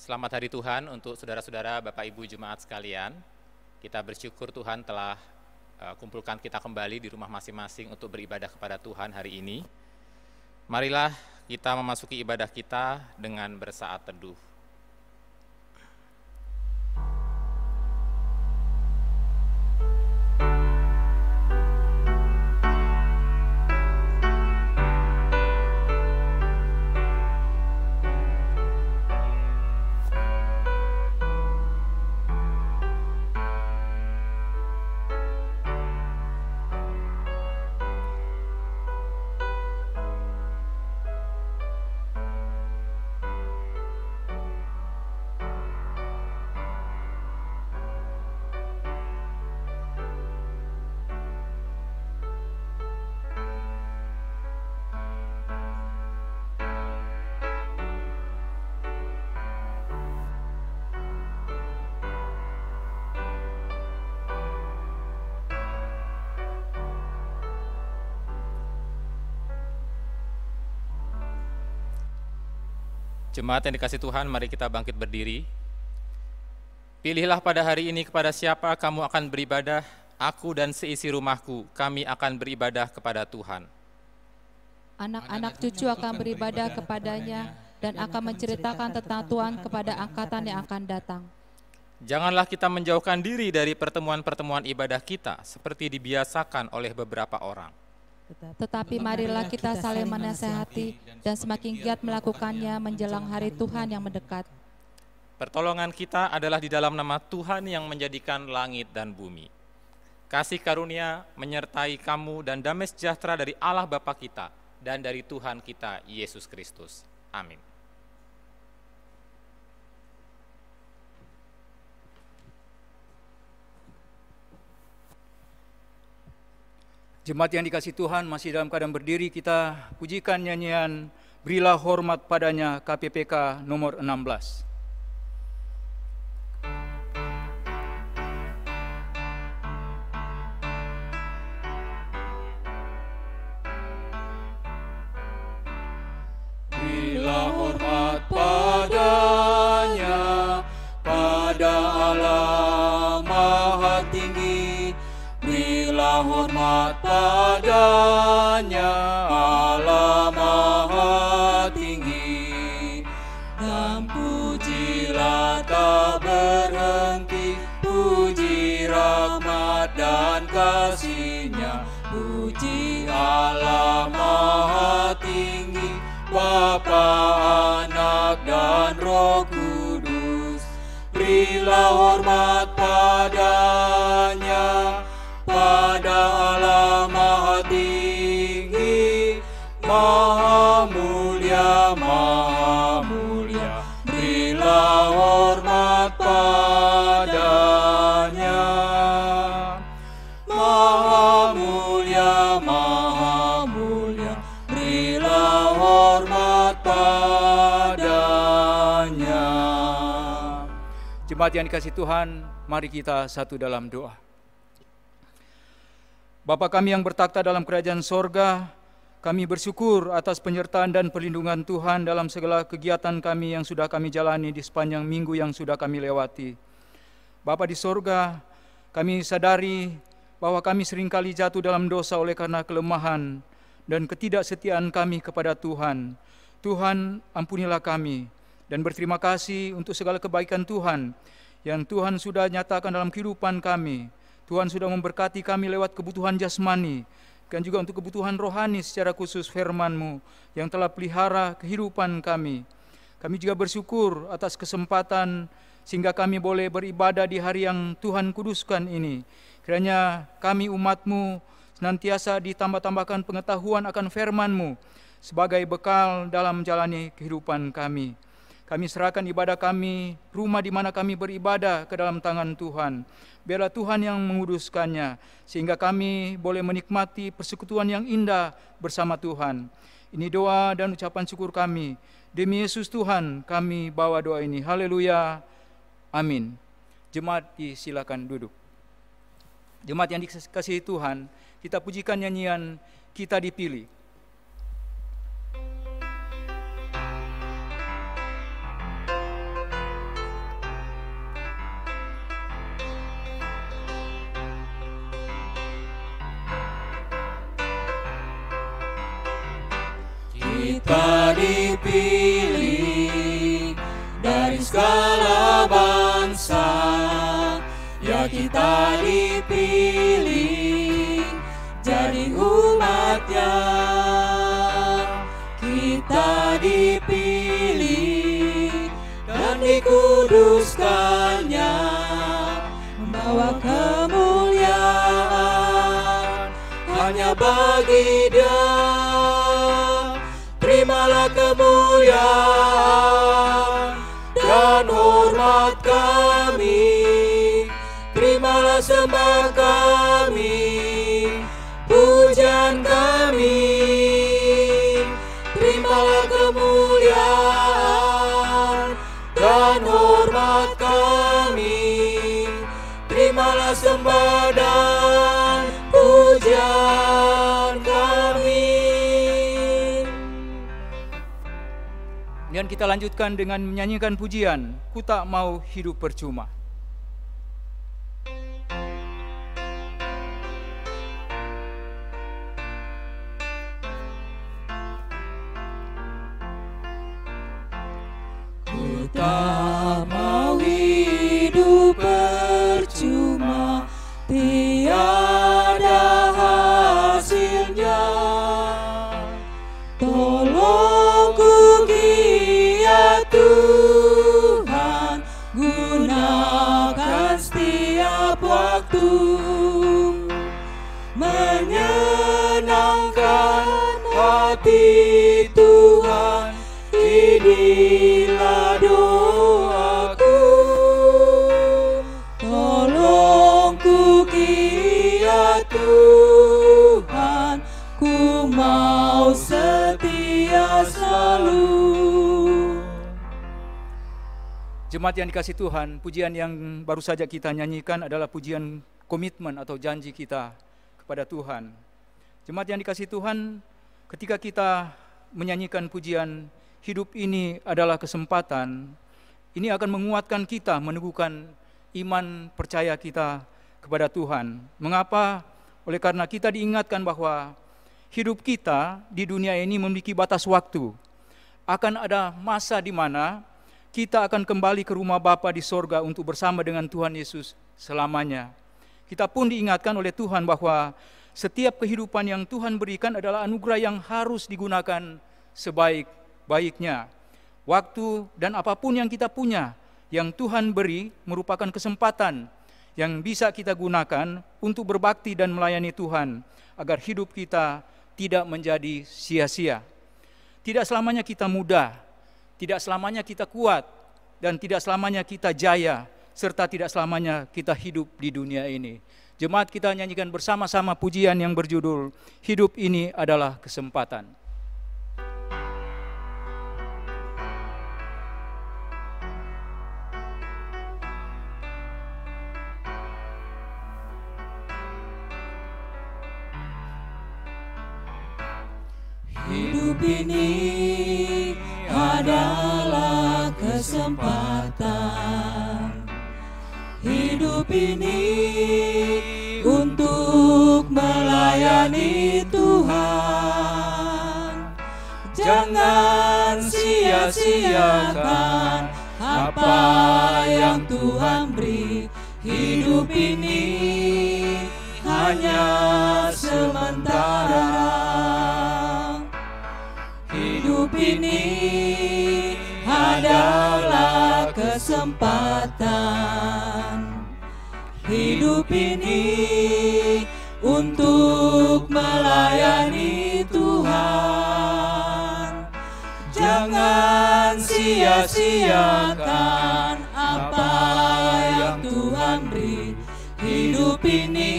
Selamat Hari Tuhan untuk saudara-saudara, Bapak Ibu Jemaat sekalian. Kita bersyukur Tuhan telah kumpulkan kita kembali di rumah masing-masing untuk beribadah kepada Tuhan hari ini. Marilah kita memasuki ibadah kita dengan bersaat teduh. Jemaat yang dikasihi Tuhan, mari kita bangkit berdiri. Pilihlah pada hari ini kepada siapa kamu akan beribadah. Aku dan seisi rumahku, kami akan beribadah kepada Tuhan. Anak-anak cucu akan beribadah kepadanya dan akan menceritakan tentang Tuhan kepada angkatan yang akan datang. Janganlah kita menjauhkan diri dari pertemuan-pertemuan ibadah kita seperti dibiasakan oleh beberapa orang. Tetapi marilah kita saling menasehati dan semakin giat melakukannya menjelang hari Tuhan yang mendekat. Pertolongan kita adalah di dalam nama Tuhan yang menjadikan langit dan bumi. Kasih karunia menyertai kamu dan damai sejahtera dari Allah Bapa kita dan dari Tuhan kita Yesus Kristus. Amin. Jemaat yang dikasihi Tuhan, masih dalam keadaan berdiri, kita pujikan nyanyian Berilah Hormat Padanya, KPPK nomor 16. Berilah hormat padanya, pada Allah Maha Tinggi. Berilah hormat padanya, Allah Maha Tinggi. Dan pujilah tak berhenti, puji rahmat dan kasih-Nya. Puji Allah Maha Tinggi, Bapa, Anak, dan Roh Kudus. Berilah hormat padanya, pada Allah Maha Tinggi, Maha Mulia, Maha Mulia. Berilah hormat padanya, Maha Mulia, Maha Mulia. Berilah hormat padanya. Jemaat yang dikasihi Tuhan, mari kita satu dalam doa. Bapa kami yang bertakhta dalam kerajaan sorga, kami bersyukur atas penyertaan dan perlindungan Tuhan dalam segala kegiatan kami yang sudah kami jalani di sepanjang minggu yang sudah kami lewati. Bapa di sorga, kami sadari bahwa kami seringkali jatuh dalam dosa oleh karena kelemahan dan ketidaksetiaan kami kepada Tuhan. Tuhan, ampunilah kami dan berterima kasih untuk segala kebaikan Tuhan yang Tuhan sudah nyatakan dalam kehidupan kami. Tuhan sudah memberkati kami lewat kebutuhan jasmani dan juga untuk kebutuhan rohani secara khusus firman-Mu yang telah pelihara kehidupan kami. Kami juga bersyukur atas kesempatan sehingga kami boleh beribadah di hari yang Tuhan kuduskan ini. Kiranya kami umat-Mu senantiasa ditambah-tambahkan pengetahuan akan firman-Mu sebagai bekal dalam menjalani kehidupan kami. Kami serahkan ibadah kami, rumah di mana kami beribadah ke dalam tangan Tuhan. Biarlah Tuhan yang menguduskannya, sehingga kami boleh menikmati persekutuan yang indah bersama Tuhan. Ini doa dan ucapan syukur kami. Demi Yesus Tuhan, kami bawa doa ini. Haleluya. Amin. Jemaat disilakan duduk. Jemaat yang dikasihi Tuhan, kita pujikan nyanyian Kita Dipilih. Kita dipilih dari segala bangsa, ya kita dipilih jadi umat-Nya. Kita dipilih dan dikuduskan-Nya, membawa kemuliaan hanya bagi Dia. Terimalah kemuliaan dan hormat kami, terimalah sembah kami, pujian kami. Terimalah kemuliaan dan hormat kami, terimalah sembah dan pujian kami. Dan kita lanjutkan dengan menyanyikan pujian, Ku Tak Mau Hidup Percuma. Ku tak mau hidup percuma, tiada hasilnya. Tolong ku giat Tuhan, gunakan setiap waktu menyenangkan hati Tuhan. Inilah doaku, tolong ku giat Tuhan, ku mau setia selalu. Jemaat yang dikasihi Tuhan, pujian yang baru saja kita nyanyikan adalah pujian komitmen atau janji kita kepada Tuhan. Jemaat yang dikasihi Tuhan, ketika kita menyanyikan pujian hidup ini adalah kesempatan, ini akan menguatkan kita, meneguhkan iman percaya kita kepada Tuhan. Mengapa? Oleh karena kita diingatkan bahwa hidup kita di dunia ini memiliki batas waktu. Akan ada masa di mana kita akan kembali ke rumah Bapa di sorga untuk bersama dengan Tuhan Yesus selamanya. Kita pun diingatkan oleh Tuhan bahwa setiap kehidupan yang Tuhan berikan adalah anugerah yang harus digunakan sebaik-baiknya. Waktu dan apapun yang kita punya, yang Tuhan beri merupakan kesempatan yang bisa kita gunakan untuk berbakti dan melayani Tuhan, agar hidup kita tidak menjadi sia-sia. Tidak selamanya kita muda, tidak selamanya kita kuat, dan tidak selamanya kita jaya, serta tidak selamanya kita hidup di dunia ini. Jemaat, kita nyanyikan bersama-sama pujian yang berjudul Hidup Ini Adalah Kesempatan. Hidup ini adalah kesempatan. Hidup ini untuk melayani Tuhan. Jangan sia-siakan apa yang Tuhan beri. Hidup ini hanya sementara. Hidup ini adalah kesempatan. Hidup ini untuk melayani Tuhan. Jangan sia-siakan apa yang Tuhan beri. Hidup ini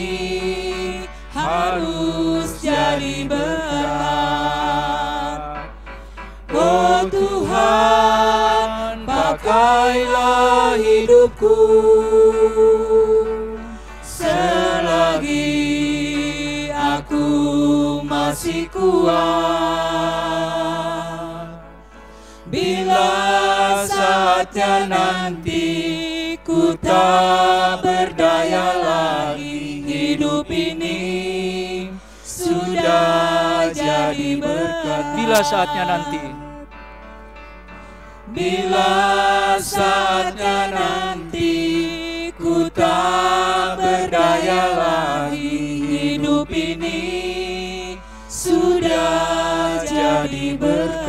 harus jadi berkat. Oh Tuhan, pakailah hidupku selagi aku masih kuat. Bila saatnya nanti ku tak berdaya lagi, hidup ini sudah jadi berkat. Bila saatnya nanti, bila saatnya nanti, ku tak berdaya lagi, hidup ini sudah jadi berkat.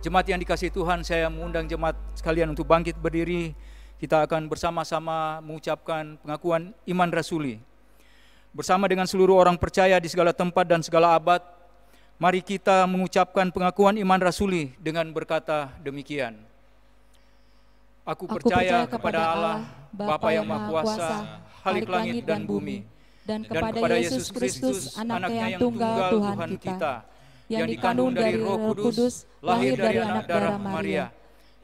Jemaat yang dikasihi Tuhan, saya mengundang jemaat sekalian untuk bangkit berdiri. Kita akan bersama-sama mengucapkan pengakuan iman rasuli. Bersama dengan seluruh orang percaya di segala tempat dan segala abad, mari kita mengucapkan pengakuan iman rasuli dengan berkata demikian. Aku percaya kepada Allah, Bapa yang Maha Kuasa, Khalik langit dan bumi, dan kepada Yesus Kristus, anaknya yang tunggal Tuhan kita, yang dikandung dari Roh Kudus, lahir dari anak darah Maria,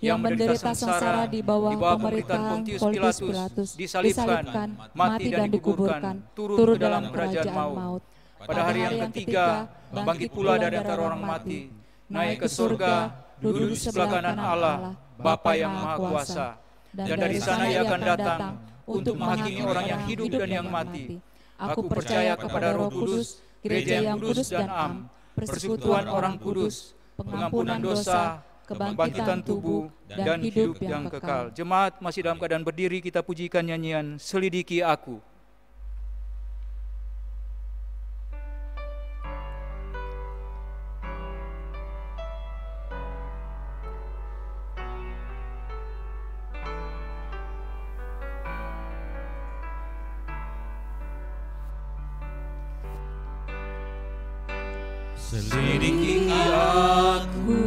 yang menderita sengsara di bawah pemerintahan Pontius Pilatus, disalibkan, mati dan dikuburkan, turun dalam kerajaan maut. Pada hari yang ketiga, bangkit pula dari antara orang mati, naik ke surga, duduk di sebelah kanan Allah, Bapa yang Maha Kuasa, dan dari sana Ia akan datang untuk menghakimi orang yang hidup dan yang mati. Aku percaya kepada Roh Kudus, gereja yang kudus dan am, persekutuan orang kudus, pengampunan dosa, kebangkitan tubuh, dan hidup yang kekal. Jemaat masih dalam keadaan berdiri, kita pujikan nyanyian Selidiki Aku. Selidiki aku,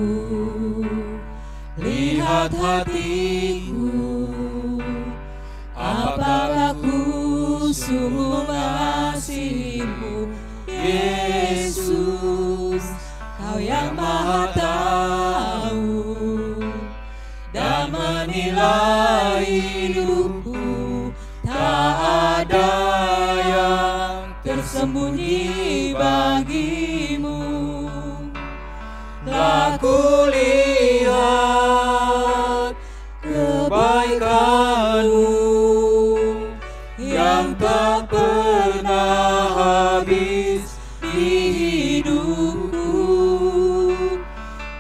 lihat hatiku, apakah ku sungguh mengasihimu, Yesus, Kau yang Maha Tahu dan menilai hidupku, tak ada yang tersembunyi bagimu. Telah kulihat kebaikan-Mu yang tak pernah habis di hidupku.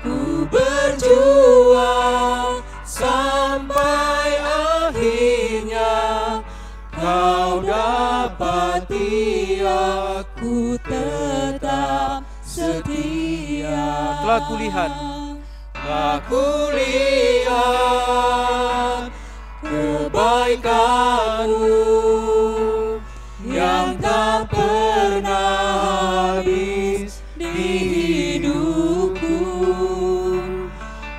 Ku berjuang sampai akhirnya Kau dapati aku tetap setia. Telah kulihat kebaikan-Mu yang tak pernah habis di hidupku.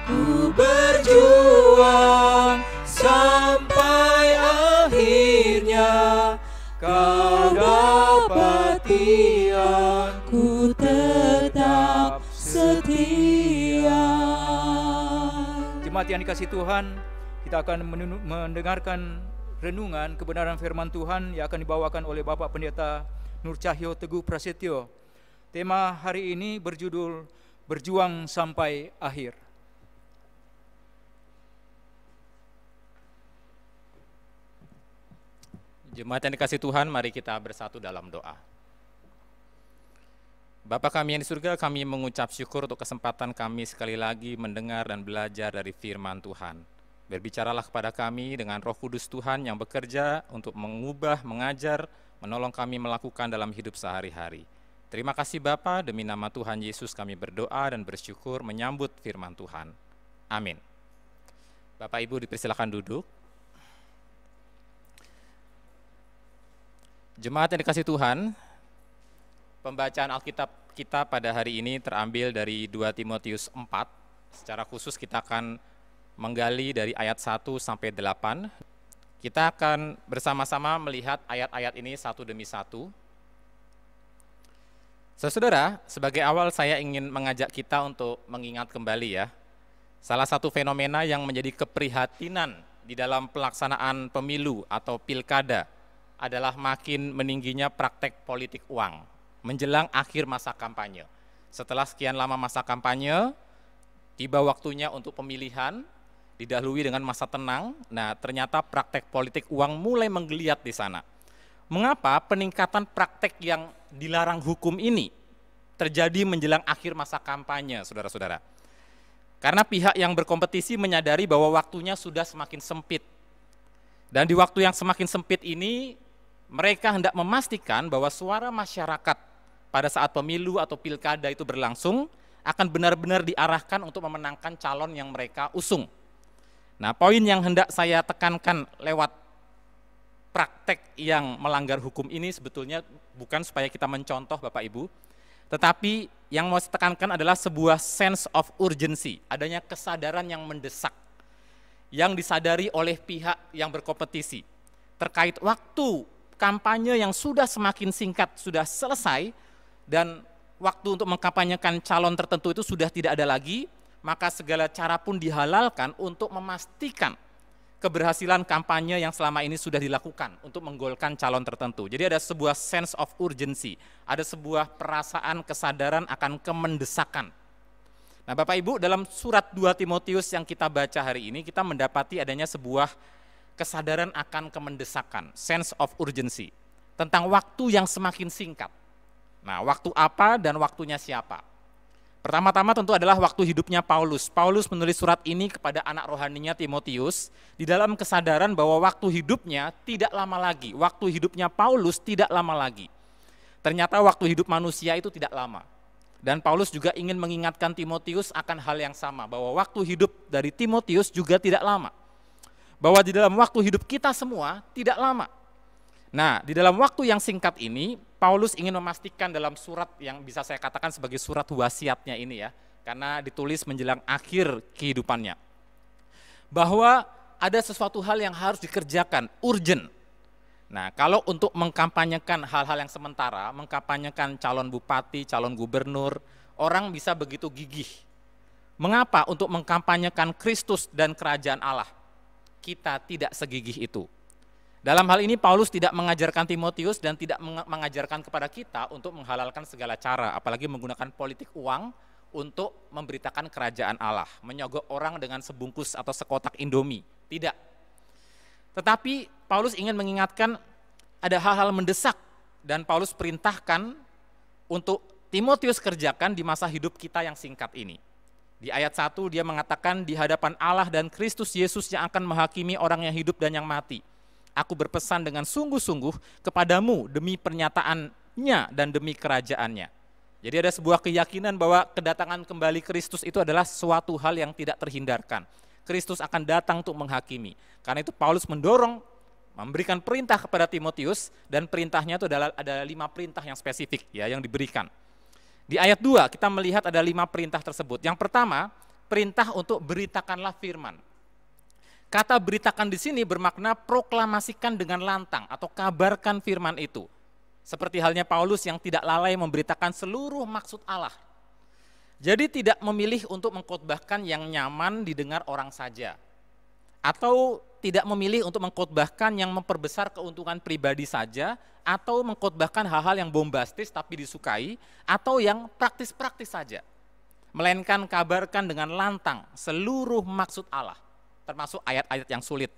Ku berjuang sampai akhirnya Kau dapati aku tetap setia. Jemaat yang dikasihi Tuhan, kita akan mendengarkan renungan kebenaran firman Tuhan yang akan dibawakan oleh Bapak Pendeta Nur Cahyo Teguh Prasetyo. Tema hari ini berjudul Berjuang Sampai Akhir. Jemaat yang dikasihi Tuhan, mari kita bersatu dalam doa. Bapa kami yang di surga, kami mengucap syukur untuk kesempatan kami sekali lagi mendengar dan belajar dari firman Tuhan. Berbicaralah kepada kami dengan Roh Kudus Tuhan yang bekerja untuk mengubah, mengajar, menolong kami melakukan dalam hidup sehari-hari. Terima kasih Bapa, demi nama Tuhan Yesus kami berdoa dan bersyukur menyambut firman Tuhan. Amin. Bapak Ibu dipersilakan duduk. Jemaat yang dikasihi Tuhan, pembacaan Alkitab kita pada hari ini terambil dari 2 Timotius 4. Secara khusus kita akan menggali dari ayat 1 sampai 8. Kita akan bersama-sama melihat ayat-ayat ini satu demi satu. Saudara, sebagai awal saya ingin mengajak kita untuk mengingat kembali ya, salah satu fenomena yang menjadi keprihatinan di dalam pelaksanaan pemilu atau pilkada adalah makin meningginya praktek politik uang menjelang akhir masa kampanye. Setelah sekian lama masa kampanye, tiba waktunya untuk pemilihan, didahului dengan masa tenang. Nah, ternyata praktek politik uang mulai menggeliat di sana. Mengapa peningkatan praktek yang dilarang hukum ini terjadi menjelang akhir masa kampanye, saudara-saudara? Karena pihak yang berkompetisi menyadari bahwa waktunya sudah semakin sempit. Dan di waktu yang semakin sempit ini, mereka hendak memastikan bahwa suara masyarakat pada saat pemilu atau pilkada itu berlangsung akan benar-benar diarahkan untuk memenangkan calon yang mereka usung. Nah, poin yang hendak saya tekankan lewat praktek yang melanggar hukum ini sebetulnya bukan supaya kita mencontoh Bapak Ibu, tetapi yang mau saya tekankan adalah sebuah sense of urgency, adanya kesadaran yang mendesak, yang disadari oleh pihak yang berkompetisi, terkait waktu kampanye yang sudah semakin singkat, sudah selesai, dan waktu untuk mengkampanyekan calon tertentu itu sudah tidak ada lagi, maka segala cara pun dihalalkan untuk memastikan keberhasilan kampanye yang selama ini sudah dilakukan untuk menggolkan calon tertentu. Jadi ada sebuah sense of urgency, ada sebuah perasaan kesadaran akan kemendesakan. Nah Bapak Ibu, dalam surat 2 Timotius yang kita baca hari ini, kita mendapati adanya sebuah kesadaran akan kemendesakan, sense of urgency, tentang waktu yang semakin singkat. Nah, waktu apa dan waktunya siapa? Pertama-tama tentu adalah waktu hidupnya Paulus. Paulus menulis surat ini kepada anak rohaninya Timotius di dalam kesadaran bahwa waktu hidupnya tidak lama lagi. Waktu hidupnya Paulus tidak lama lagi. Ternyata waktu hidup manusia itu tidak lama. Dan Paulus juga ingin mengingatkan Timotius akan hal yang sama, bahwa waktu hidup dari Timotius juga tidak lama. Bahwa di dalam waktu hidup kita semua tidak lama. Nah, di dalam waktu yang singkat ini, Paulus ingin memastikan dalam surat yang bisa saya katakan sebagai surat wasiatnya ini ya, karena ditulis menjelang akhir kehidupannya, bahwa ada sesuatu hal yang harus dikerjakan, urgent. Nah, kalau untuk mengkampanyekan hal-hal yang sementara, mengkampanyekan calon bupati, calon gubernur, orang bisa begitu gigih. Mengapa untuk mengkampanyekan Kristus dan kerajaan Allah, kita tidak segigih itu? Dalam hal ini Paulus tidak mengajarkan Timotius dan tidak mengajarkan kepada kita untuk menghalalkan segala cara, apalagi menggunakan politik uang untuk memberitakan kerajaan Allah, menyogok orang dengan sebungkus atau sekotak Indomie. Tidak. Tetapi Paulus ingin mengingatkan ada hal-hal mendesak dan Paulus perintahkan untuk Timotius kerjakan di masa hidup kita yang singkat ini. Di ayat 1 dia mengatakan, di hadapan Allah dan Kristus Yesus yang akan menghakimi orang yang hidup dan yang mati. Aku berpesan dengan sungguh-sungguh kepadamu demi pernyataannya dan demi kerajaannya. Jadi ada sebuah keyakinan bahwa kedatangan kembali Kristus itu adalah suatu hal yang tidak terhindarkan. Kristus akan datang untuk menghakimi. Karena itu Paulus mendorong, memberikan perintah kepada Timotius, dan perintahnya itu adalah ada 5 perintah yang spesifik ya yang diberikan. Di ayat 2 kita melihat ada 5 perintah tersebut. Yang pertama, perintah untuk beritakanlah firman. Kata beritakan di sini bermakna proklamasikan dengan lantang atau kabarkan firman itu. Seperti halnya Paulus yang tidak lalai memberitakan seluruh maksud Allah. Jadi tidak memilih untuk mengkhotbahkan yang nyaman didengar orang saja. Atau tidak memilih untuk mengkhotbahkan yang memperbesar keuntungan pribadi saja, atau mengkhotbahkan hal-hal yang bombastis tapi disukai, atau yang praktis-praktis saja. Melainkan kabarkan dengan lantang seluruh maksud Allah, termasuk ayat-ayat yang sulit.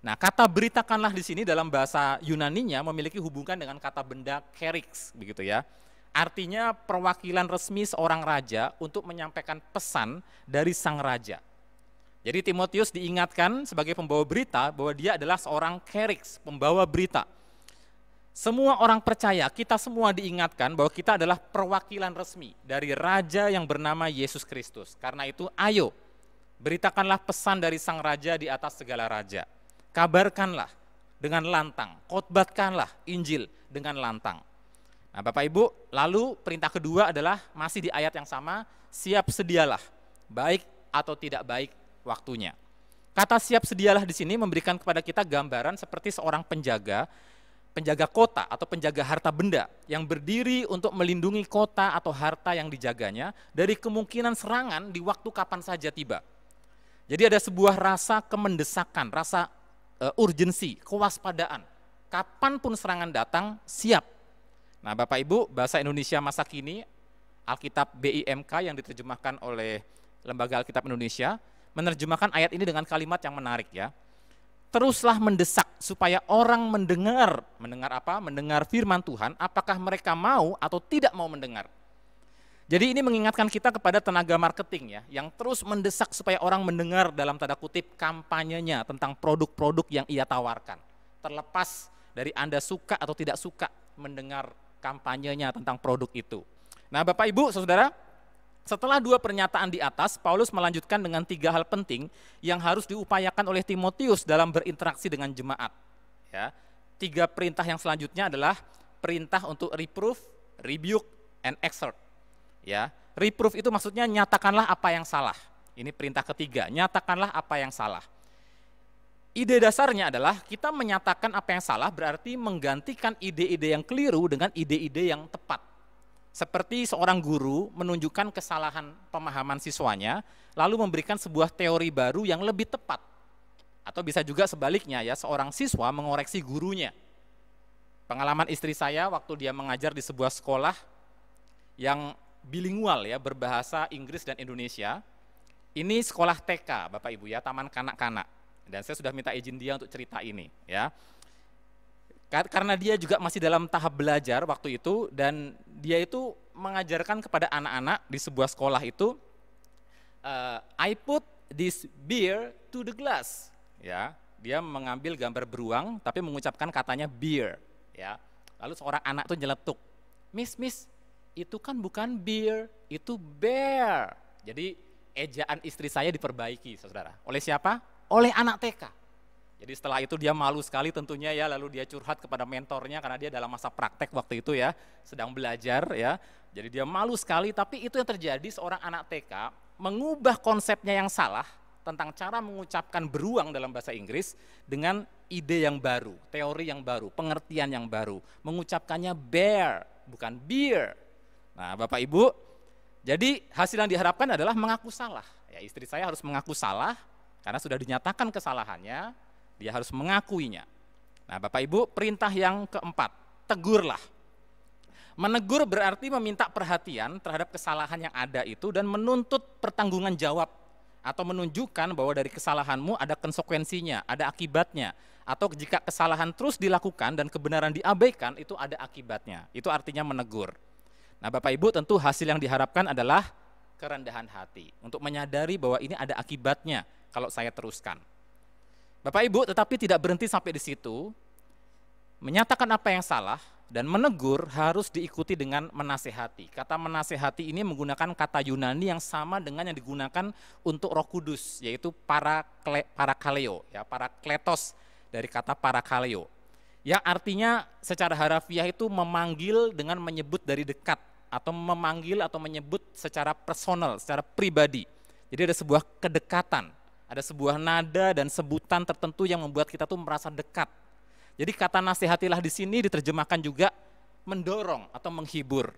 Nah, kata beritakanlah di sini dalam bahasa Yunaninya memiliki hubungan dengan kata benda kerix, begitu ya. Artinya perwakilan resmi seorang raja untuk menyampaikan pesan dari sang raja. Jadi Timotius diingatkan sebagai pembawa berita bahwa dia adalah seorang kerix, pembawa berita. Semua orang percaya, kita semua diingatkan bahwa kita adalah perwakilan resmi dari raja yang bernama Yesus Kristus. Karena itu ayo, beritakanlah pesan dari sang raja di atas segala raja. Kabarkanlah dengan lantang, khotbahkanlah Injil dengan lantang. Nah Bapak Ibu, lalu perintah kedua adalah masih di ayat yang sama, siap sedialah, baik atau tidak baik waktunya. Kata siap sedialah di sini memberikan kepada kita gambaran seperti seorang penjaga kota atau penjaga harta benda yang berdiri untuk melindungi kota atau harta yang dijaganya dari kemungkinan serangan di waktu kapan saja tiba. Jadi ada sebuah rasa kemendesakan, rasa urgensi, kewaspadaan. Kapanpun serangan datang, siap. Nah Bapak Ibu, bahasa Indonesia masa kini, Alkitab BIMK yang diterjemahkan oleh Lembaga Alkitab Indonesia, menerjemahkan ayat ini dengan kalimat yang menarik ya. teruslah mendesak supaya orang mendengar apa? Mendengar firman Tuhan, apakah mereka mau atau tidak mau mendengar. Jadi ini mengingatkan kita kepada tenaga marketing ya, yang terus mendesak supaya orang mendengar dalam tanda kutip kampanyenya tentang produk-produk yang ia tawarkan. Terlepas dari Anda suka atau tidak suka mendengar kampanyenya tentang produk itu. Nah, Bapak Ibu, Saudara, setelah 2 pernyataan di atas, Paulus melanjutkan dengan 3 hal penting yang harus diupayakan oleh Timotius dalam berinteraksi dengan jemaat. Ya, 3 perintah yang selanjutnya adalah perintah untuk reproof, rebuke, and exhort. Ya, reproof itu maksudnya nyatakanlah apa yang salah. Ini perintah ketiga, nyatakanlah apa yang salah. Ide dasarnya adalah kita menyatakan apa yang salah berarti menggantikan ide-ide yang keliru dengan ide-ide yang tepat. Seperti seorang guru menunjukkan kesalahan pemahaman siswanya, lalu memberikan sebuah teori baru yang lebih tepat. Atau bisa juga sebaliknya ya, seorang siswa mengoreksi gurunya. Pengalaman istri saya waktu dia mengajar di sebuah sekolah yang bilingual ya, berbahasa Inggris dan Indonesia. Ini sekolah TK, Bapak Ibu ya, taman kanak-kanak. Dan saya sudah minta izin dia untuk cerita ini ya. Karena dia juga masih dalam tahap belajar waktu itu, dan dia itu mengajarkan kepada anak-anak di sebuah sekolah itu, I put this beer to the glass. Ya, dia mengambil gambar beruang, tapi mengucapkan katanya beer. Ya, lalu seorang anak itu nyeletuk, Miss, itu kan bukan beer, itu bear. Jadi ejaan istri saya diperbaiki, saudara. Oleh siapa? Oleh anak TK. Jadi setelah itu dia malu sekali tentunya ya, lalu dia curhat kepada mentornya karena dia dalam masa praktek waktu itu ya, sedang belajar ya. Jadi dia malu sekali, tapi itu yang terjadi, seorang anak TK mengubah konsepnya yang salah tentang cara mengucapkan beruang dalam bahasa Inggris dengan ide yang baru, teori yang baru, pengertian yang baru, mengucapkannya bear, bukan beer. Nah, Bapak Ibu, jadi hasil yang diharapkan adalah mengaku salah. Ya, istri saya harus mengaku salah karena sudah dinyatakan kesalahannya. Dia harus mengakuinya. Nah, Bapak Ibu, perintah yang keempat, tegurlah. Menegur berarti meminta perhatian terhadap kesalahan yang ada itu dan menuntut pertanggungan jawab atau menunjukkan bahwa dari kesalahanmu ada konsekuensinya, ada akibatnya, atau jika kesalahan terus dilakukan dan kebenaran diabaikan itu ada akibatnya. Itu artinya menegur. Nah, Bapak Ibu, tentu hasil yang diharapkan adalah kerendahan hati untuk menyadari bahwa ini ada akibatnya kalau saya teruskan. Bapak Ibu, tetapi tidak berhenti sampai di situ. Menyatakan apa yang salah dan menegur harus diikuti dengan menasehati. Kata menasehati ini menggunakan kata Yunani yang sama dengan yang digunakan untuk Roh Kudus, yaitu parakaleo, ya, parakletos dari kata parakaleo. Yang artinya secara harafiah itu memanggil dengan menyebut dari dekat, atau memanggil atau menyebut secara personal, secara pribadi. Jadi ada sebuah kedekatan. Ada sebuah nada dan sebutan tertentu yang membuat kita tuh merasa dekat. Jadi kata nasihatilah di sini diterjemahkan juga mendorong atau menghibur.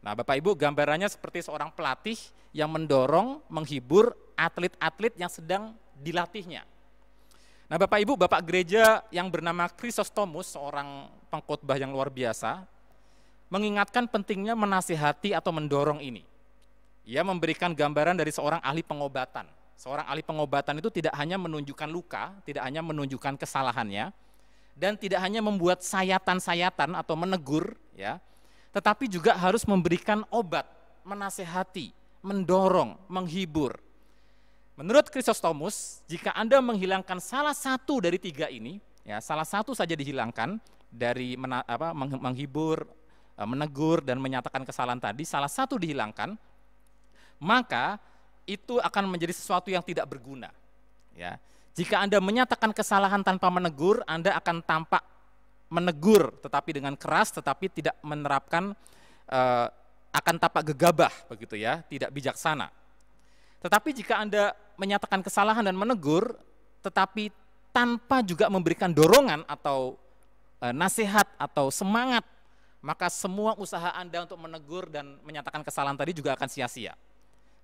Nah, Bapak Ibu, gambarannya seperti seorang pelatih yang mendorong, menghibur atlet-atlet yang sedang dilatihnya. Nah, Bapak Ibu, Bapak gereja yang bernama Chrysostomus, seorang pengkhotbah yang luar biasa, mengingatkan pentingnya menasihati atau mendorong ini. Ia memberikan gambaran dari seorang ahli pengobatan. Seorang ahli pengobatan itu tidak hanya menunjukkan luka, tidak hanya menunjukkan kesalahannya, dan tidak hanya membuat sayatan-sayatan atau menegur, ya, tetapi juga harus memberikan obat, menasehati, mendorong, menghibur. Menurut Chrysostomus, jika Anda menghilangkan salah satu dari 3 ini, ya, salah satu saja dihilangkan dari menghibur, menegur, dan menyatakan kesalahan tadi, salah satu dihilangkan, maka itu akan menjadi sesuatu yang tidak berguna. Ya. Jika Anda menyatakan kesalahan tanpa menegur, Anda akan tampak menegur tetapi dengan keras, tetapi tidak menerapkan, akan tampak gegabah begitu ya, tidak bijaksana. Tetapi jika Anda menyatakan kesalahan dan menegur, tetapi tanpa juga memberikan dorongan atau nasihat atau semangat, maka semua usaha Anda untuk menegur dan menyatakan kesalahan tadi juga akan sia-sia.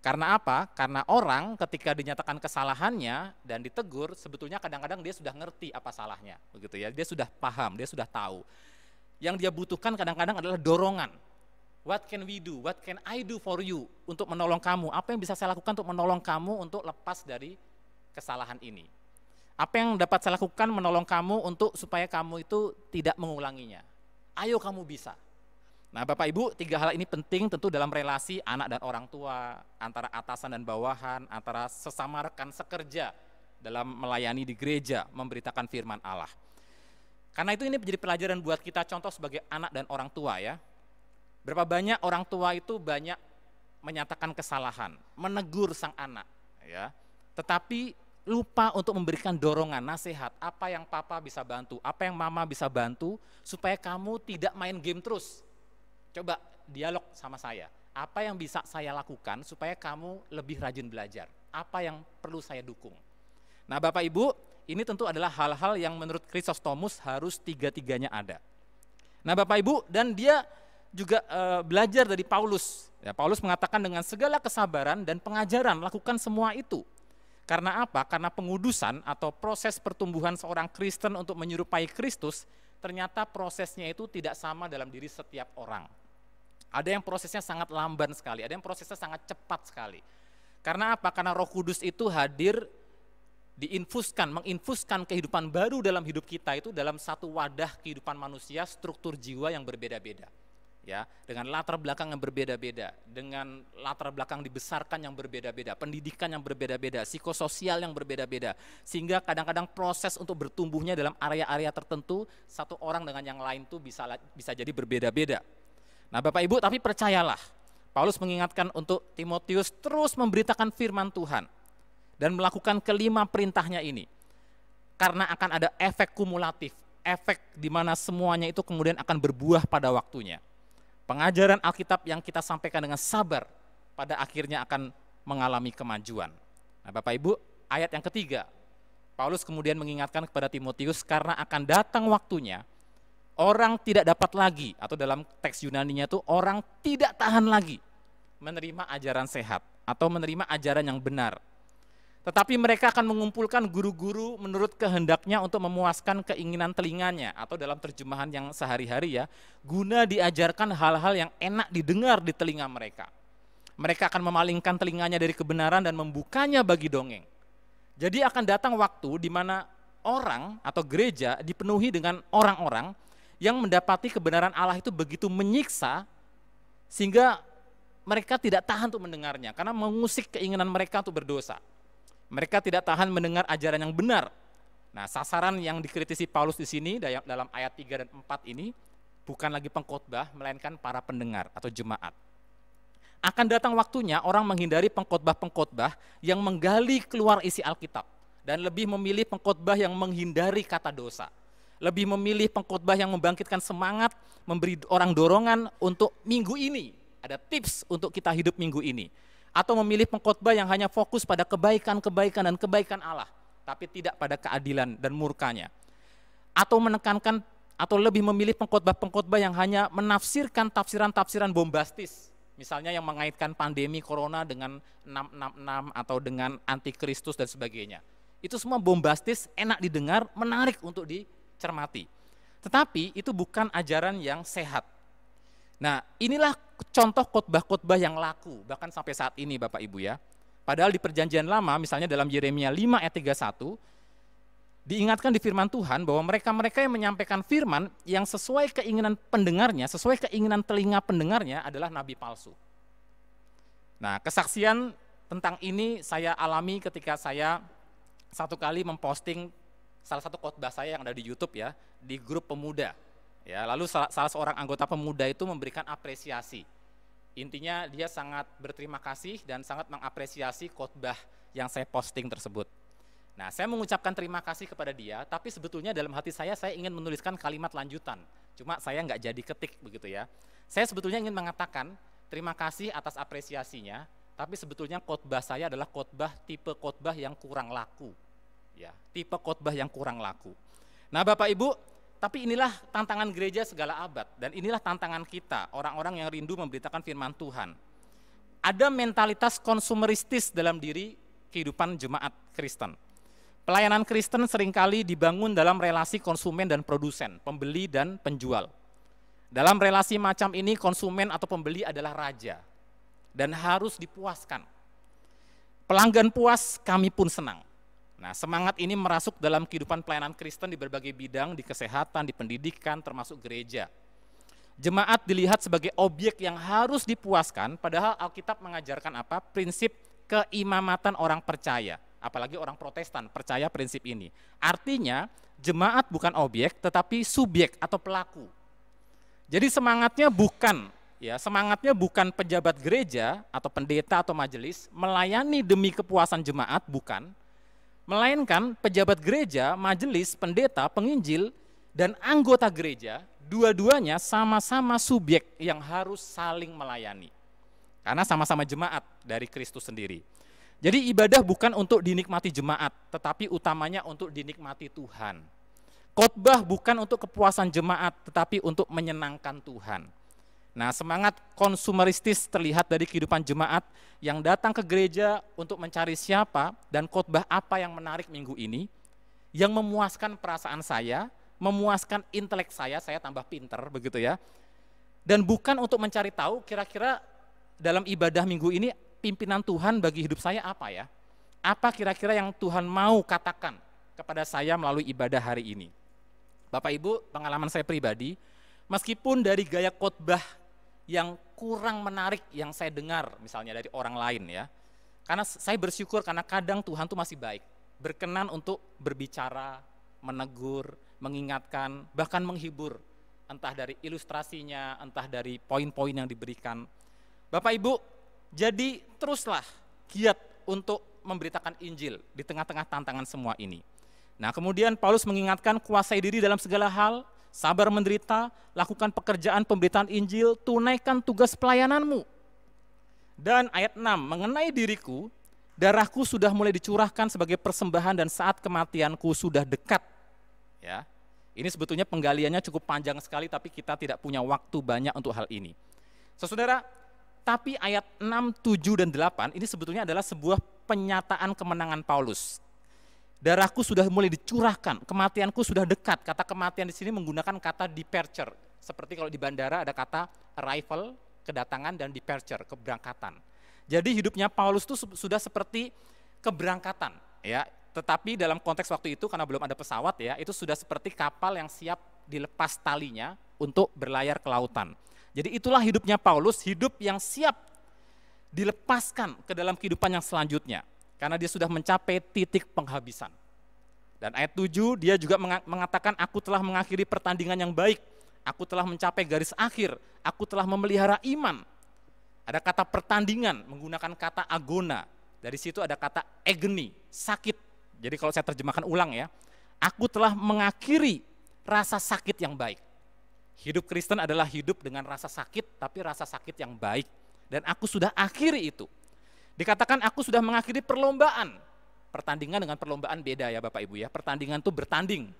Karena apa? Karena orang ketika dinyatakan kesalahannya dan ditegur, sebetulnya kadang-kadang dia sudah ngerti apa salahnya, begitu ya. Dia sudah paham, dia sudah tahu. Yang dia butuhkan kadang-kadang adalah dorongan. What can we do? What can I do for you? Untuk menolong kamu. Apa yang bisa saya lakukan untuk menolong kamu untuk lepas dari kesalahan ini? Apa yang dapat saya lakukan menolong kamu untuk supaya kamu itu tidak mengulanginya. Ayo kamu bisa. Nah Bapak Ibu, 3 hal ini penting tentu dalam relasi anak dan orang tua, antara atasan dan bawahan, antara sesama rekan sekerja dalam melayani di gereja, memberitakan firman Allah. Karena itu ini menjadi pelajaran buat kita, contoh sebagai anak dan orang tua ya. Berapa banyak orang tua itu banyak menyatakan kesalahan, menegur sang anak ya. Tetapi lupa untuk memberikan dorongan, nasihat, apa yang papa bisa bantu, apa yang mama bisa bantu, supaya kamu tidak main game terus. Coba dialog sama saya, apa yang bisa saya lakukan supaya kamu lebih rajin belajar, apa yang perlu saya dukung. Nah Bapak Ibu, ini tentu adalah hal-hal yang menurut Chrysostomus harus 3-tiganya ada. Nah Bapak Ibu, dan dia juga belajar dari Paulus. Ya, Paulus mengatakan dengan segala kesabaran dan pengajaran, lakukan semua itu. Karena apa? Karena pengudusan atau proses pertumbuhan seorang Kristen untuk menyerupai Kristus, ternyata prosesnya itu tidak sama dalam diri setiap orang. Ada yang prosesnya sangat lamban sekali, ada yang prosesnya sangat cepat sekali. Karena apa? Karena Roh Kudus itu hadir, menginfuskan kehidupan baru dalam hidup kita itu dalam satu wadah kehidupan manusia, struktur jiwa yang berbeda-beda. Ya, dengan latar belakang yang berbeda-beda, dengan latar belakang dibesarkan yang berbeda-beda, pendidikan yang berbeda-beda, psikososial yang berbeda-beda, sehingga kadang-kadang proses untuk bertumbuhnya dalam area-area tertentu satu orang dengan yang lain tuh bisa jadi berbeda-beda. Nah Bapak Ibu, tapi percayalah, Paulus mengingatkan untuk Timotius terus memberitakan firman Tuhan dan melakukan kelima perintahnya ini, karena akan ada efek kumulatif, efek di mana semuanya itu kemudian akan berbuah pada waktunya. Pengajaran Alkitab yang kita sampaikan dengan sabar pada akhirnya akan mengalami kemajuan. Nah Bapak Ibu, ayat yang ketiga, Paulus kemudian mengingatkan kepada Timotius karena akan datang waktunya orang tidak dapat lagi, atau dalam teks Yunaninya itu orang tidak tahan lagi menerima ajaran sehat atau menerima ajaran yang benar. Tetapi mereka akan mengumpulkan guru-guru menurut kehendaknya untuk memuaskan keinginan telinganya, atau dalam terjemahan yang sehari-hari ya, guna diajarkan hal-hal yang enak didengar di telinga mereka. Mereka akan memalingkan telinganya dari kebenaran dan membukanya bagi dongeng. Jadi akan datang waktu di mana orang atau gereja dipenuhi dengan orang-orang yang mendapati kebenaran Allah itu begitu menyiksa, sehingga mereka tidak tahan untuk mendengarnya, karena mengusik keinginan mereka untuk berdosa. Mereka tidak tahan mendengar ajaran yang benar. Nah, sasaran yang dikritisi Paulus di sini dalam ayat 3 dan 4 ini bukan lagi pengkhotbah, melainkan para pendengar atau jemaat. Akan datang waktunya orang menghindari pengkhotbah-pengkhotbah yang menggali keluar isi Alkitab dan lebih memilih pengkhotbah yang menghindari kata dosa. Lebih memilih pengkhotbah yang membangkitkan semangat, memberi orang dorongan untuk minggu ini. Ada tips untuk kita hidup minggu ini. Atau memilih pengkhotbah yang hanya fokus pada kebaikan-kebaikan dan kebaikan Allah, tapi tidak pada keadilan dan murkanya. Atau menekankan, atau lebih memilih pengkhotbah-pengkhotbah yang hanya menafsirkan tafsiran-tafsiran bombastis, misalnya yang mengaitkan pandemi corona dengan 666 atau dengan antikristus dan sebagainya. Itu semua bombastis, enak didengar, menarik untuk dicermati. Tetapi itu bukan ajaran yang sehat. Nah, inilah contoh khotbah-khotbah yang laku, bahkan sampai saat ini Bapak Ibu ya. Padahal di perjanjian lama, misalnya dalam Yeremia 5 ayat 31, diingatkan di firman Tuhan bahwa mereka-mereka yang menyampaikan firman yang sesuai keinginan pendengarnya, sesuai keinginan telinga pendengarnya adalah nabi palsu. Nah, kesaksian tentang ini saya alami ketika saya satu kali memposting salah satu khotbah saya yang ada di YouTube ya, di grup pemuda. Ya, lalu salah seorang anggota pemuda itu memberikan apresiasi. Intinya dia sangat berterima kasih dan sangat mengapresiasi khotbah yang saya posting tersebut. Nah, saya mengucapkan terima kasih kepada dia, tapi sebetulnya dalam hati saya ingin menuliskan kalimat lanjutan. Cuma saya nggak jadi ketik begitu ya. Saya sebetulnya ingin mengatakan terima kasih atas apresiasinya, tapi sebetulnya khotbah saya adalah tipe khotbah yang kurang laku. Ya, tipe khotbah yang kurang laku. Nah, Bapak Ibu, tapi inilah tantangan gereja segala abad, dan inilah tantangan kita, orang-orang yang rindu memberitakan firman Tuhan. Ada mentalitas konsumeristis dalam diri kehidupan jemaat Kristen. Pelayanan Kristen seringkali dibangun dalam relasi konsumen dan produsen, pembeli dan penjual. Dalam relasi macam ini, konsumen atau pembeli adalah raja, dan harus dipuaskan. Pelanggan puas, kami pun senang. Nah, semangat ini merasuk dalam kehidupan pelayanan Kristen di berbagai bidang, di kesehatan, di pendidikan, termasuk gereja. Jemaat dilihat sebagai objek yang harus dipuaskan, padahal Alkitab mengajarkan apa? Prinsip keimamatan orang percaya, apalagi orang Protestan percaya prinsip ini. Artinya, jemaat bukan objek, tetapi subjek atau pelaku. Jadi semangatnya bukan pejabat gereja atau pendeta atau majelis melayani demi kepuasan jemaat, bukan. Melainkan pejabat gereja, majelis, pendeta, penginjil, dan anggota gereja, dua-duanya sama-sama subjek yang harus saling melayani. Karena sama-sama jemaat dari Kristus sendiri. Jadi ibadah bukan untuk dinikmati jemaat, tetapi utamanya untuk dinikmati Tuhan. Khotbah bukan untuk kepuasan jemaat, tetapi untuk menyenangkan Tuhan. Nah, semangat konsumeristis terlihat dari kehidupan jemaat yang datang ke gereja untuk mencari siapa dan khotbah apa yang menarik minggu ini, yang memuaskan perasaan saya, memuaskan intelek saya tambah pinter begitu ya. Dan bukan untuk mencari tahu kira-kira dalam ibadah minggu ini pimpinan Tuhan bagi hidup saya apa ya? Apa kira-kira yang Tuhan mau katakan kepada saya melalui ibadah hari ini? Bapak Ibu, pengalaman saya pribadi, meskipun dari gaya khotbah yang kurang menarik yang saya dengar misalnya dari orang lain ya, karena saya bersyukur karena kadang Tuhan tuh masih baik, berkenan untuk berbicara, menegur, mengingatkan, bahkan menghibur, entah dari ilustrasinya, entah dari poin-poin yang diberikan. Bapak Ibu, jadi teruslah giat untuk memberitakan Injil di tengah-tengah tantangan semua ini. Nah, kemudian Paulus mengingatkan, kuasai diri dalam segala hal, sabar menderita, lakukan pekerjaan pemberitaan Injil, tunaikan tugas pelayananmu. Dan ayat 6, mengenai diriku, darahku sudah mulai dicurahkan sebagai persembahan dan saat kematianku sudah dekat. Ya, ini sebetulnya penggaliannya cukup panjang sekali, tapi kita tidak punya waktu banyak untuk hal ini. Saudara, tapi ayat 6, 7, dan 8 ini sebetulnya adalah sebuah penyataan kemenangan Paulus. Darahku sudah mulai dicurahkan, kematianku sudah dekat. Kata kematian di sini menggunakan kata departure. Seperti kalau di bandara ada kata arrival, kedatangan, dan departure, keberangkatan. Jadi hidupnya Paulus itu sudah seperti keberangkatan, ya. Tetapi dalam konteks waktu itu karena belum ada pesawat ya, itu sudah seperti kapal yang siap dilepas talinya untuk berlayar ke lautan. Jadi itulah hidupnya Paulus, hidup yang siap dilepaskan ke dalam kehidupan yang selanjutnya. Karena dia sudah mencapai titik penghabisan. Dan ayat 7 dia juga mengatakan, aku telah mengakhiri pertandingan yang baik, aku telah mencapai garis akhir, aku telah memelihara iman. Ada kata pertandingan menggunakan kata agona, dari situ ada kata agony, sakit. Jadi kalau saya terjemahkan ulang ya, aku telah mengakhiri rasa sakit yang baik. Hidup Kristen adalah hidup dengan rasa sakit, tapi rasa sakit yang baik. Dan aku sudah akhiri itu. Dikatakan aku sudah mengakhiri perlombaan. Pertandingan dengan perlombaan beda ya Bapak Ibu ya. Pertandingan itu bertanding,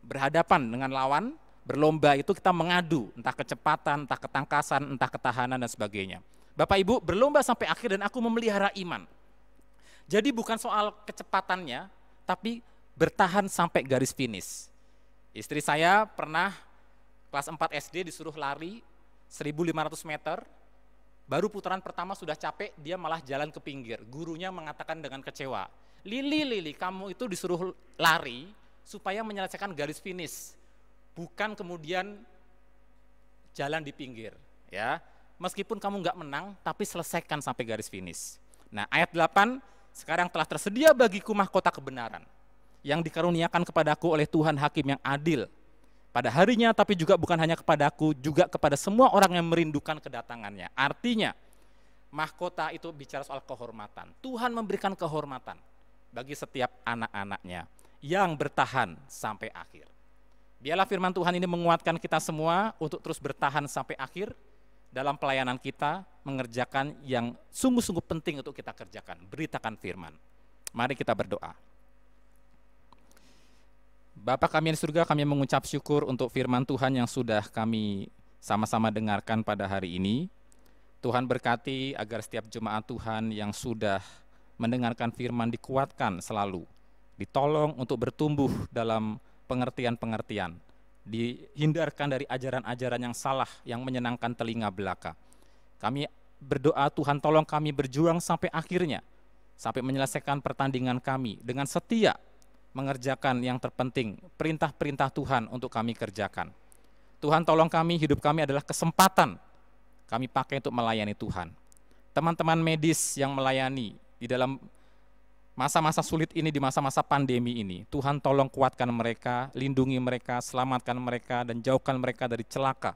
berhadapan dengan lawan. Berlomba itu kita mengadu, entah kecepatan, entah ketangkasan, entah ketahanan dan sebagainya. Bapak Ibu, berlomba sampai akhir dan aku memelihara iman. Jadi bukan soal kecepatannya, tapi bertahan sampai garis finish. Istri saya pernah kelas 4 SD disuruh lari 1.500 meter, baru putaran pertama sudah capek, dia malah jalan ke pinggir. Gurunya mengatakan dengan kecewa, Lili, kamu itu disuruh lari supaya menyelesaikan garis finish, bukan kemudian jalan di pinggir. Ya, meskipun kamu nggak menang, tapi selesaikan sampai garis finish. Nah, ayat 8, sekarang telah tersedia bagiku mahkota kebenaran, yang dikaruniakan kepadaku oleh Tuhan Hakim yang adil, pada harinya, tapi juga bukan hanya kepadaku, juga kepada semua orang yang merindukan kedatangannya. Artinya, mahkota itu bicara soal kehormatan. Tuhan memberikan kehormatan bagi setiap anak-anaknya yang bertahan sampai akhir. Biarlah firman Tuhan ini menguatkan kita semua untuk terus bertahan sampai akhir dalam pelayanan kita, mengerjakan yang sungguh-sungguh penting untuk kita kerjakan, beritakan firman. Mari kita berdoa. Bapa kami yang di surga, kami mengucap syukur untuk firman Tuhan yang sudah kami sama-sama dengarkan pada hari ini. Tuhan berkati agar setiap jemaat Tuhan yang sudah mendengarkan firman dikuatkan selalu, ditolong untuk bertumbuh dalam pengertian-pengertian, dihindarkan dari ajaran-ajaran yang salah yang menyenangkan telinga belaka. Kami berdoa Tuhan tolong kami berjuang sampai akhirnya, sampai menyelesaikan pertandingan kami dengan setia mengerjakan yang terpenting, perintah-perintah Tuhan untuk kami kerjakan. Tuhan tolong kami, hidup kami adalah kesempatan kami pakai untuk melayani Tuhan. Teman-teman medis yang melayani di dalam masa-masa sulit ini, di masa-masa pandemi ini, Tuhan tolong kuatkan mereka, lindungi mereka, selamatkan mereka, dan jauhkan mereka dari celaka,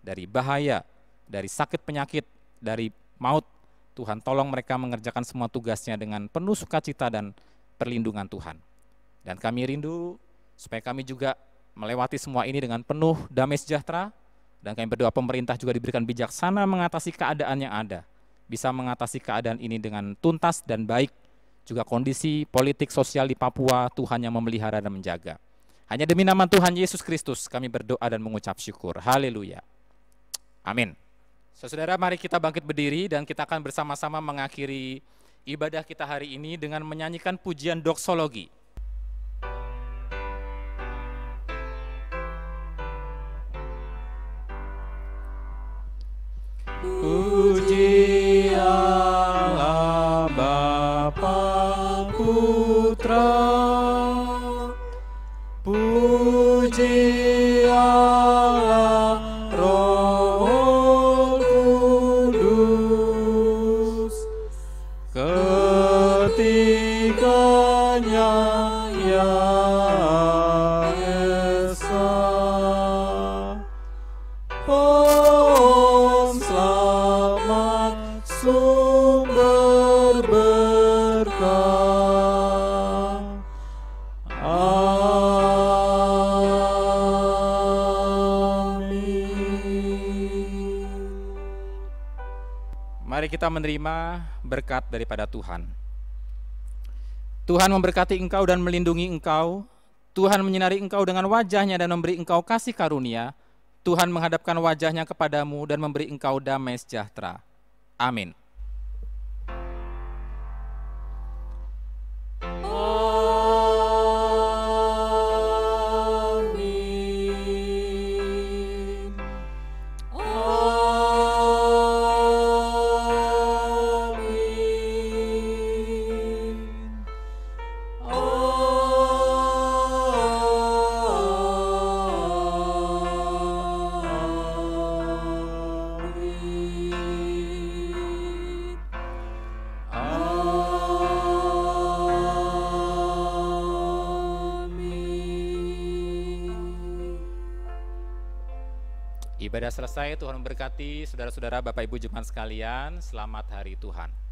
dari bahaya, dari sakit penyakit, dari maut. Tuhan tolong mereka mengerjakan semua tugasnya dengan penuh sukacita dan perlindungan Tuhan. Dan kami rindu supaya kami juga melewati semua ini dengan penuh damai sejahtera, dan kami berdoa pemerintah juga diberikan bijaksana mengatasi keadaan yang ada, bisa mengatasi keadaan ini dengan tuntas dan baik. Juga kondisi politik sosial di Papua, Tuhan yang memelihara dan menjaga. Hanya demi nama Tuhan Yesus Kristus kami berdoa dan mengucap syukur. Haleluya. Amin. Saudara, mari kita bangkit berdiri dan kita akan bersama-sama mengakhiri ibadah kita hari ini dengan menyanyikan pujian doksologi. Puji Allah Bapa Putra, puji Allah Roh Kudus, ketiganya yang esa. Om selamat sumber berkah. Amin. Mari kita menerima berkat daripada Tuhan. Tuhan memberkati engkau dan melindungi engkau. Tuhan menyinari engkau dengan wajah-Nya dan memberi engkau kasih karunia. Tuhan menghadapkan wajah-Nya kepadamu dan memberi engkau damai sejahtera. Amin. Amin. Ibadah selesai, Tuhan memberkati saudara-saudara, Bapak Ibu jemaat sekalian. Selamat hari Tuhan.